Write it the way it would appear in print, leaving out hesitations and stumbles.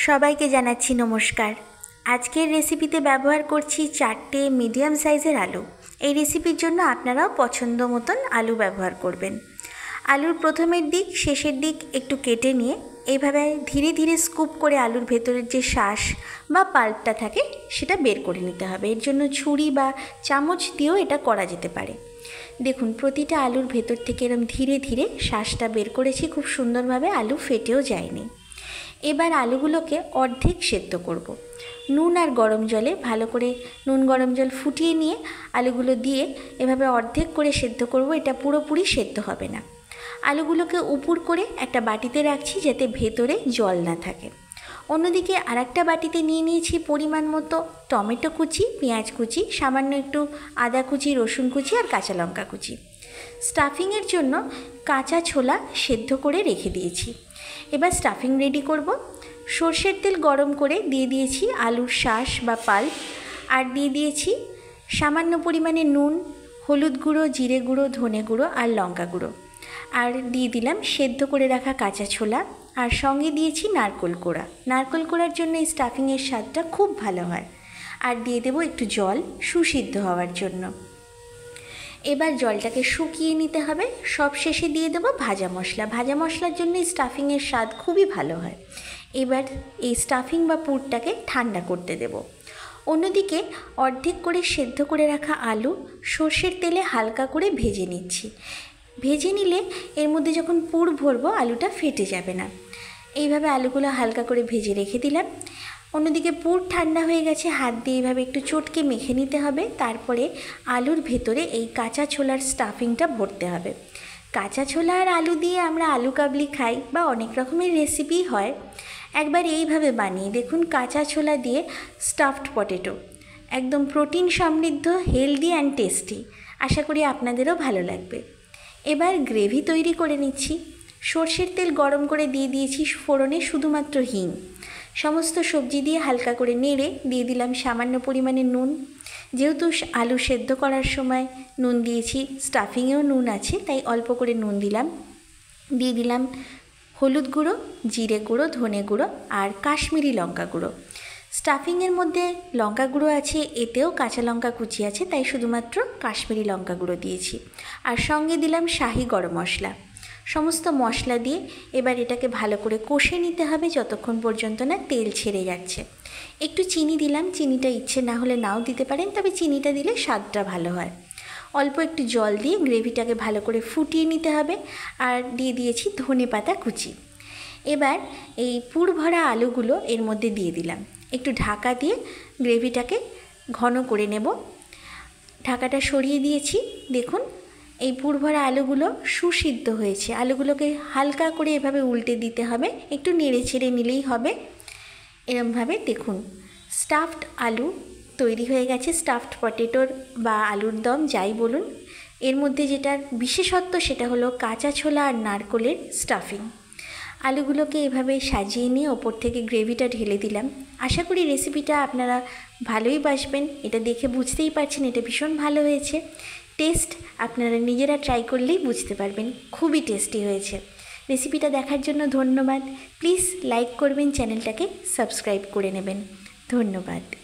সবাইকে জানাচ্ছি নমস্কার। আজকের রেসিপিতে ব্যবহার করছি 4টে মিডিয়াম সাইজের আলু। এই রেসিপির জন্য আপনারাও পছন্দ মতন আলু ব্যবহার করবেন। আলুর প্রথমের দিক শেষের দিক একটু কেটে নিয়ে এইভাবে ধীরে ধীরে স্কুপ করে আলুর ভেতরের যে শাঁস বা পাল্পটা থাকে সেটা বের করে নিতে হবে। এর জন্য ছুরি বা চামচ দিয়েও এটা করা যেতে পারে। দেখুন, প্রতিটা আলুর ভেতর থেকে এরকম ধীরে ধীরে শাঁসটা বের করেছি, খুব সুন্দরভাবে, আলু ফেটেও যায়নি। এবার আলুগুলোকে অর্ধেক সেদ্ধ করব। নুন আর গরম জলে ভালো করে নুন গরম জল ফুটিয়ে নিয়ে আলুগুলো দিয়ে এভাবে অর্ধেক করে সেদ্ধ করব। এটা পুরোপুরি সেদ্ধ হবে না। আলুগুলোকে উপুর করে একটা বাটিতে রাখছি যাতে ভেতরে জল না থাকে। অন্যদিকে আরেকটা বাটিতে নিয়ে নিয়েছি পরিমাণ মতো টমেটো কুচি, পেঁয়াজ কুচি, সামান্য একটু আদা কুচি, রসুন কুচি আর কাঁচা লঙ্কা কুচি। স্টাফিংয়ের জন্য কাঁচা ছোলা সেদ্ধ করে রেখে দিয়েছি। এবার স্টাফিং রেডি করব। সর্ষের তেল গরম করে দিয়ে দিয়েছি আলুর শাঁস বা পাল্প, আর দিয়ে দিয়েছি সামান্য পরিমাণে নুন, হলুদ গুঁড়ো, জিরে গুঁড়ো, ধনে গুঁড়ো আর লঙ্কা গুঁড়ো, আর দিয়ে দিলাম সেদ্ধ করে রাখা কাঁচা ছোলা, আর সঙ্গে দিয়েছি নারকেল কোড়া। নারকেল কোড়ার জন্য এই স্টাফিংয়ের স্বাদটা খুব ভালো হয়। আর দিয়ে দেবো একটু জল সুসিদ্ধ হওয়ার জন্য। এবার জলটাকে শুকিয়ে নিতে হবে। সব শেষে দিয়ে দেবো ভাজা মশলা। ভাজা মশলার জন্য এই স্টাফিংয়ের স্বাদ খুবই ভালো হয়। এবার এই স্টাফিং বা পুরটাকে ঠান্ডা করতে দেব। অন্যদিকে অর্ধেক করে সেদ্ধ করে রাখা আলু সর্ষের তেলে হালকা করে ভেজে নিচ্ছি। ভেজে নিলে এর মধ্যে যখন পুর ভরবো আলুটা ফেটে যাবে না। এইভাবে আলুগুলো হালকা করে ভেজে রেখে দিলাম। অন্যদিকে পুর ঠান্ডা হয়ে গেছে, হাত দিয়ে এইভাবে একটু চটকে মেখে নিতে হবে। তারপরে আলুর ভেতরে এই কাঁচা ছোলার স্টাফিংটা ভরতে হবে। কাঁচা ছোলা আর আলু দিয়ে আমরা আলু কাবলি খাই বা অনেক রকমের রেসিপি হয়। একবার এইভাবে বানিয়ে দেখুন, কাঁচা ছোলা দিয়ে স্টাফড পটেটো, একদম প্রোটিন সমৃদ্ধ, হেলদি অ্যান্ড টেস্টি। আশা করি আপনাদেরও ভালো লাগবে। এবার গ্রেভি তৈরি করে নিচ্ছি। সর্ষের তেল গরম করে দিয়ে দিয়েছি ফোড়নে শুধুমাত্র হিং। সমস্ত সবজি দিয়ে হালকা করে নেড়ে দিয়ে দিলাম সামান্য পরিমাণে নুন। যেহেতু আলু সেদ্ধ করার সময় নুন দিয়েছি, স্টাফিংয়েও নুন আছে, তাই অল্প করে নুন দিলাম। দিয়ে দিলাম হলুদ গুঁড়ো, জিরে গুঁড়ো, ধনে গুঁড়ো আর কাশ্মীরি লঙ্কা গুঁড়ো। স্টাফিংয়ের মধ্যে লঙ্কা গুঁড়ো আছে, এতেও কাঁচা লঙ্কা কুচি আছে, তাই শুধুমাত্র কাশ্মীরি লঙ্কা গুঁড়ো দিয়েছি। আর সঙ্গে দিলাম শাহি গরম মশলা। সমস্ত মশলা দিয়ে এবার এটাকে ভালো করে কষে নিতে হবে যতক্ষণ পর্যন্ত না তেল ছেড়ে যাচ্ছে। একটু চিনি দিলাম, চিনিটা ইচ্ছে না হলে নাও দিতে পারেন, তবে চিনিটা দিলে স্বাদটা ভালো হয়। অল্প একটু জল দিয়ে গ্রেভিটাকে ভালো করে ফুটিয়ে নিতে হবে। আর দিয়ে দিয়েছি ধনে পাতা কুচি। এবার এই পুর ভরা আলুগুলো এর মধ্যে দিয়ে দিলাম। একটু ঢাকা দিয়ে গ্রেভিটাকে ঘন করে নেব। ঢাকাটা সরিয়ে দিয়েছি। দেখুন, এই পুর ভরা আলুগুলো সুসিদ্ধ হয়েছে। আলুগুলোকে হালকা করে এভাবে উল্টে দিতে হবে, একটু নেড়ে ছেড়ে নিলেই হবে। এরমভাবে দেখুন, স্টাফড আলু তৈরি হয়ে গেছে। স্টাফড পটেটোর বা আলুর দম যাই বলুন, এর মধ্যে যেটার বিশেষত্ব সেটা হলো কাঁচা ছোলা আর নারকেলের স্টাফিং। আলুগুলোকে এভাবে সাজিয়ে নিয়ে ওপর থেকে গ্রেভিটা ঢেলে দিলাম। আশা করি রেসিপিটা আপনারা ভালোই বাসবেন। এটা দেখে বুঝতেই পারছেন এটা ভীষণ ভালো হয়েছে। টেস্ট আপনারা নিজেরা ট্রাই করলেই বুঝতে পারবেন, খুবই টেস্টি হয়েছে। রেসিপিটা দেখার জন্য ধন্যবাদ। প্লিজ লাইক করবেন, চ্যানেলটাকে সাবস্ক্রাইব করে নেবেন। ধন্যবাদ।